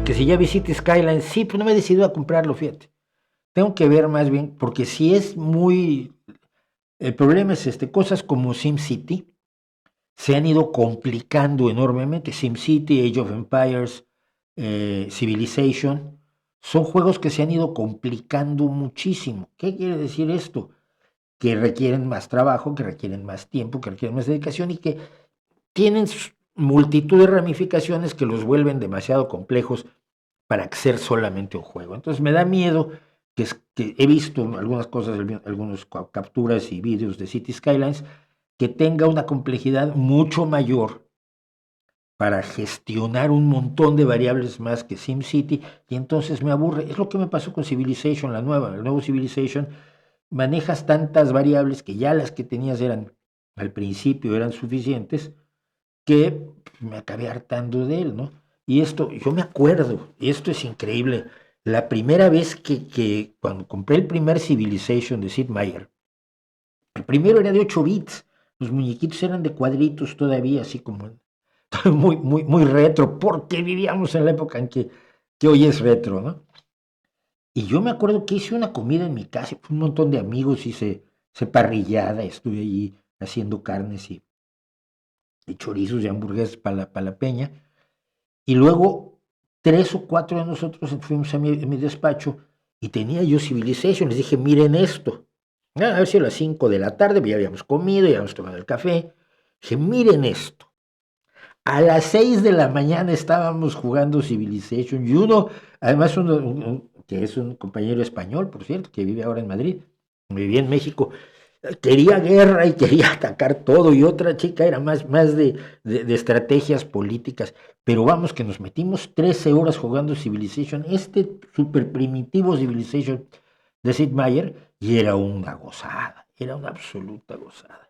que si ya vi City Skylines, sí, pues no me he decidido a comprarlo, fíjate. Tengo que ver más bien, porque si es muy... El problema es cosas como SimCity se han ido complicando enormemente. SimCity, Age of Empires, Civilization, son juegos que se han ido complicando muchísimo. ¿Qué quiere decir esto? Que requieren más trabajo, que requieren más tiempo, que requieren más dedicación y que tienen multitud de ramificaciones que los vuelven demasiado complejos para ser solamente un juego. Entonces me da miedo que he visto algunas cosas, algunas capturas y vídeos de City Skylines, que tenga una complejidad mucho mayor para gestionar un montón de variables más que SimCity, y entonces me aburre. Es lo que me pasó con Civilization, el nuevo Civilization. Manejas tantas variables que ya las que tenías eran, al principio eran suficientes, que me acabé hartando de él, ¿no? Y esto, yo me acuerdo, y esto es increíble, la primera vez que cuando compré el primer Civilization de Sid Meier, el primero era de 8 bits, los muñequitos eran de cuadritos todavía, así como muy retro, porque vivíamos en la época en que hoy es retro, ¿no? Y yo me acuerdo que hice una comida en mi casa, un montón de amigos, hice parrillada, estuve allí haciendo carnes y chorizos y hamburguesas para la peña. Y luego 3 o 4 de nosotros fuimos a mi despacho y tenía yo Civilization. Les dije, miren esto. A ver si a las 5 de la tarde ya habíamos comido, ya habíamos tomado el café. Dije, miren esto. A las 6 de la mañana estábamos jugando Civilization y además que es un compañero español, por cierto, que vive ahora en Madrid, vivía en México, quería guerra y quería atacar todo, y otra chica era más de estrategias políticas, pero vamos que nos metimos 13 horas jugando Civilization, super primitivo Civilization de Sid Meier, y era una gozada, era una absoluta gozada.